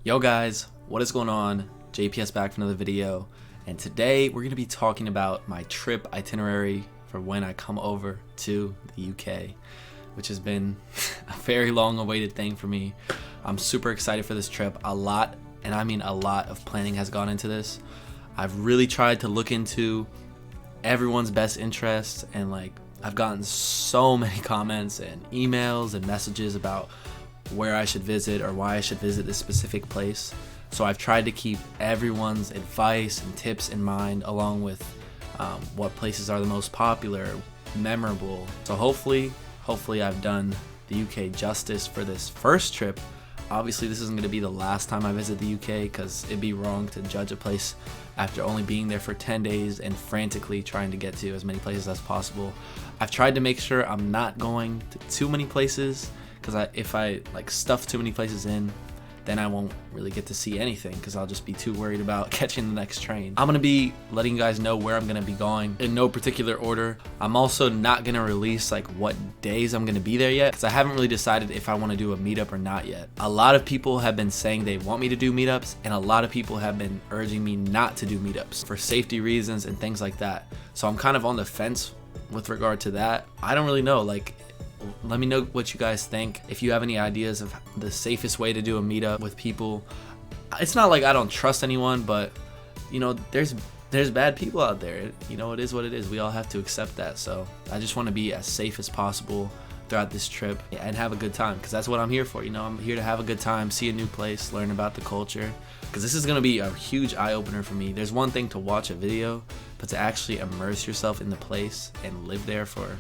Yo guys, what is going on? JPS back for another video, and today we're going to be talking about my trip itinerary for when I come over to the UK, which has been a very long awaited thing for me. I'm super excited for this trip. A lot, and I mean a lot of planning has gone into this. I've really tried to look into everyone's best interests, and I've gotten so many comments and emails and messages about where I should visit or why I should visit this specific place. So I've tried to keep everyone's advice and tips in mind, along with what places are the most popular, memorable. So hopefully I've done the UK justice for this first trip. Obviously this isn't going to be the last time I visit the UK, because it'd be wrong to judge a place after only being there for 10 days and frantically trying to get to as many places as possible. I've tried to make sure I'm not going to too many places, because if I stuff too many places in, then I won't really get to see anything, because I'll just be too worried about catching the next train. I'm going to be letting you guys know where I'm going to be going in no particular order. I'm also not going to release what days I'm going to be there yet, because I haven't really decided if I want to do a meetup or not yet. A lot of people have been saying they want me to do meetups, and a lot of people have been urging me not to do meetups for safety reasons and things like that. So I'm kind of on the fence with regard to that. I don't really know. Let me know what you guys think. If you have any ideas of the safest way to do a meetup with people. It's not like I don't trust anyone, but there's bad people out there. It is what it is. We all have to accept that. So I just want to be as safe as possible throughout this trip and have a good time, because that's what I'm here for. I'm here to have a good time, see a new place, learn about the culture, because this is going to be a huge eye-opener for me. There's one thing to watch a video, but to actually immerse yourself in the place and live there for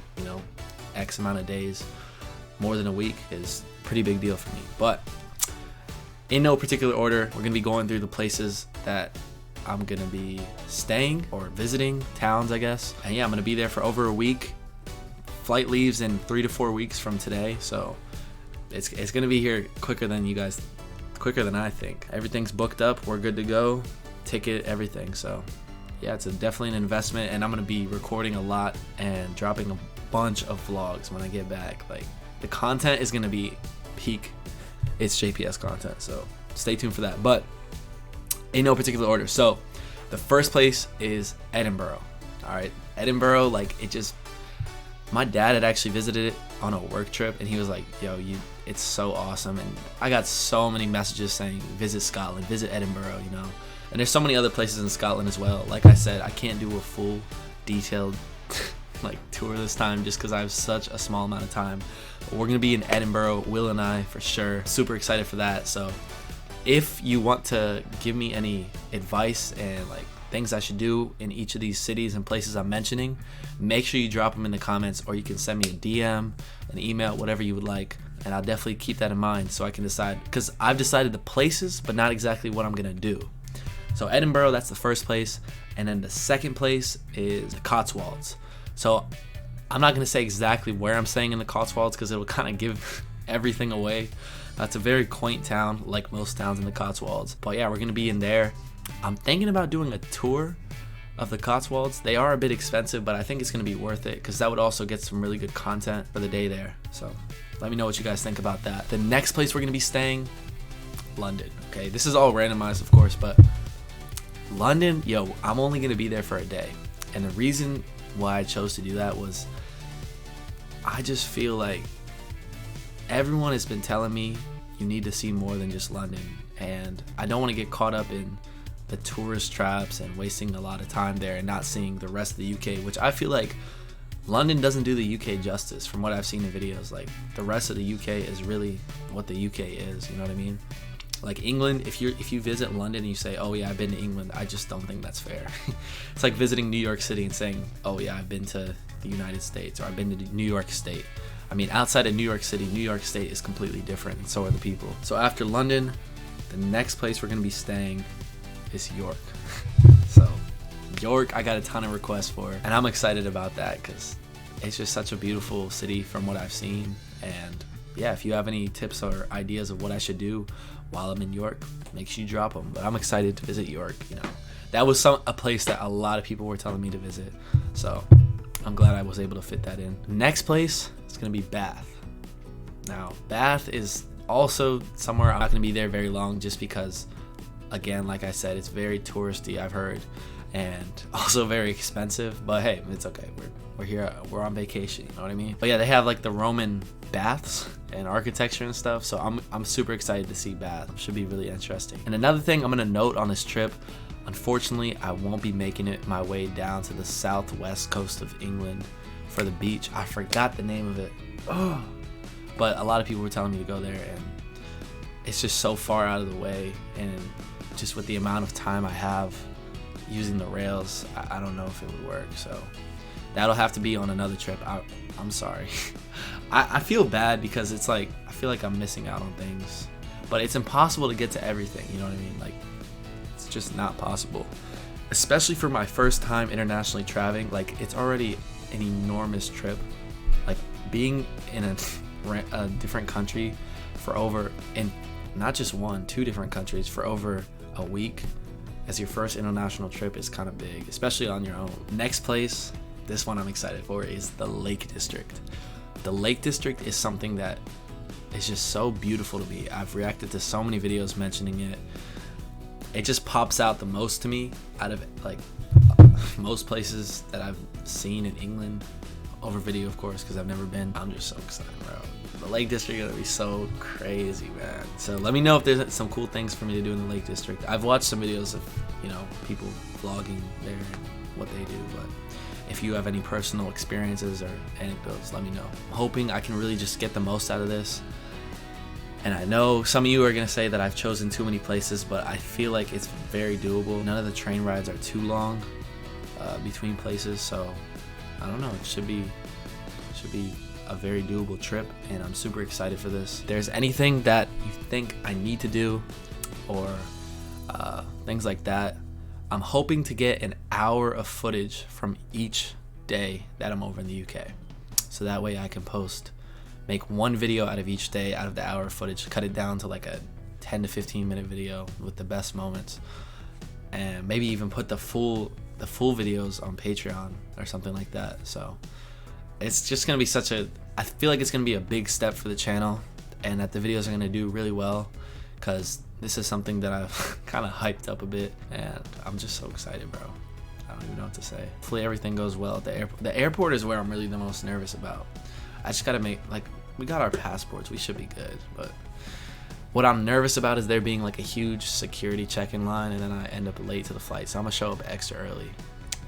X amount of days, more than a week, is a pretty big deal for me. But in no particular order, we're gonna be going through the places that I'm gonna be staying or visiting, towns I guess. And yeah, I'm gonna be there for over a week. Flight leaves in 3 to 4 weeks from today, so it's gonna be here quicker than I think. Everything's booked up, we're good to go, ticket, everything. So yeah, it's definitely an investment, and I'm gonna be recording a lot and dropping a bunch of vlogs when I get back. The content is gonna be peak ItsJps content, so stay tuned for that. But in no particular order, so the first place is Edinboro. All right, Edinboro, my dad had actually visited it on a work trip, and he was like, yo, it's so awesome. And I got so many messages saying visit Scotland, visit Edinboro, and there's so many other places in Scotland as well. Like I said, I can't do a full detailed tour this time, just because I have such a small amount of time. But we're gonna be in Edinboro, Will and I, for sure. Super excited for that. So if you want to give me any advice and things I should do in each of these cities and places I'm mentioning, make sure you drop them in the comments, or you can send me a DM, an email, whatever you would like, and I'll definitely keep that in mind so I can decide, because I've decided the places but not exactly what I'm gonna do. So Edinboro, that's the first place, and then the second place is the Cotswolds. So I'm not going to say exactly where I'm staying in the Cotswolds, because it'll kind of give everything away. It's a very quaint town, like most towns in the Cotswolds. But yeah, we're going to be in there. I'm thinking about doing a tour of the Cotswolds. They are a bit expensive, but I think it's going to be worth it, because that would also get some really good content for the day there. So let me know what you guys think about that. The next place we're going to be staying, London. Okay, this is all randomized, of course, but London, I'm only going to be there for a day. And the reason why I chose to do that was I just feel like everyone has been telling me you need to see more than just London, and I don't want to get caught up in the tourist traps and wasting a lot of time there and not seeing the rest of the UK, which I feel like London doesn't do the UK justice from what I've seen in videos. The rest of the UK is really what the UK is, you know what I mean? England, if you visit London and you say, oh yeah, I've been to England, I just don't think that's fair. It's like visiting New York City and saying, oh yeah, I've been to the United States, or I've been to New York State. I mean, outside of New York City, New York State is completely different, and so are the people. So after London, the next place we're going to be staying is York. So York, I got a ton of requests for, and I'm excited about that, because it's just such a beautiful city from what I've seen. And yeah, if you have any tips or ideas of what I should do while I'm in York, make sure you drop them. But I'm excited to visit York. That was a place that a lot of people were telling me to visit, so I'm glad I was able to fit that in. Next place is gonna be Bath. Now, Bath is also somewhere I'm not going to be there very long, just because, again, like I said, it's very touristy, I've heard, and also very expensive. But hey, it's okay. We're here. We're on vacation. You know what I mean? But yeah, they have like the Roman baths and architecture and stuff. So I'm super excited to see Bath. Should be really interesting. And another thing I'm gonna note on this trip, unfortunately, I won't be making it my way down to the southwest coast of England for the beach. I forgot the name of it. Oh. But a lot of people were telling me to go there, and it's just so far out of the way, and just with the amount of time I have using the rails, I don't know if it would work. So that'll have to be on another trip. I'm sorry. I feel bad because it's like I feel like I'm missing out on things, but it's impossible to get to everything. You know what I mean? Like, it's just not possible, especially for my first time internationally traveling. Like, it's already an enormous trip. Like, being in a different country for over, and not just one, 2 different countries for over a week as your first international trip is kind of big, especially on your own. Next place, this one I'm excited for, is the Lake District. The Lake District is something that is just so beautiful to me. I've reacted to so many videos mentioning it. It just pops out the most to me out of like most places that I've seen in England, over video of course, because I've never been. I'm just so excited, bro. The Lake District is gonna be so crazy, man. So let me know if there's some cool things for me to do in the Lake District. I've watched some videos of, you know, people vlogging there and what they do, but if you have any personal experiences or anecdotes, let me know. I'm hoping I can really just get the most out of this. And I know some of you are gonna say that I've chosen too many places, but I feel like it's very doable. None of the train rides are too long between places, so I don't know. It should be a very doable trip, and I'm super excited for this. If there's anything that you think I need to do, or things like that, I'm hoping to get an hour of footage from each day that I'm over in the UK. So that way I can make one video out of each day out of the hour of footage, cut it down to like a 10 to 15 minute video with the best moments, and maybe even put the full videos on Patreon or something like that. So it's just gonna be I feel like it's gonna be a big step for the channel, and that the videos are gonna do really well, because this is something that I've kind of hyped up a bit, and I'm just so excited, bro. I don't even know what to say. Hopefully everything goes well at the airport. The airport is where I'm really the most nervous about. I just gotta we got our passports, we should be good, but what I'm nervous about is there being like a huge security check-in line, and then I end up late to the flight, so I'm gonna show up extra early.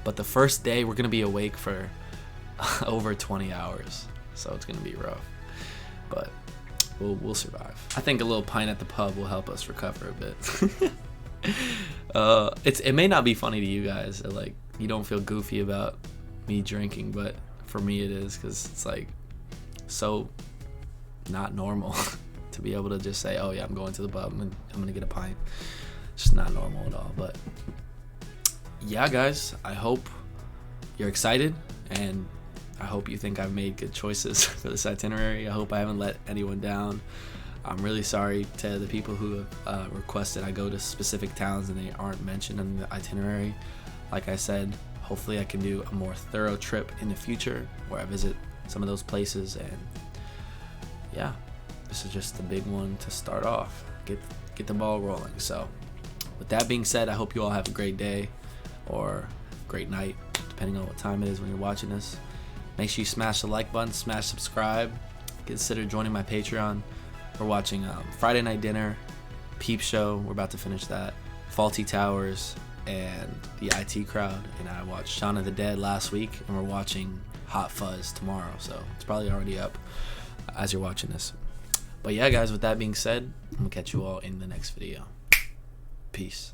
But the first day we're gonna be awake for over 20 hours, so it's gonna be rough, but we'll survive. I think a little pint at the pub will help us recover a bit. It may not be funny to you guys, like you don't feel goofy about me drinking, but for me it is, because it's like so not normal to be able to just say, oh yeah, I'm going to the pub, I'm gonna get a pint. It's just not normal at all. But yeah, guys, I hope you're excited, and I hope you think I've made good choices for this itinerary. I hope I haven't let anyone down. I'm really sorry to the people who requested I go to specific towns and they aren't mentioned in the itinerary. Like I said, hopefully I can do a more thorough trip in the future where I visit some of those places. And yeah, this is just the big one to start off, get the ball rolling. So with that being said, I hope you all have a great day or great night, depending on what time it is when you're watching this. Make sure you smash the like button, smash subscribe, consider joining my Patreon. We're watching Friday Night Dinner, Peep Show, we're about to finish that, Faulty Towers, and The IT Crowd. And I watched Shaun of the Dead last week, and we're watching Hot Fuzz tomorrow, so it's probably already up as you're watching this. But yeah, guys, with that being said, I'm gonna catch you all in the next video. Peace.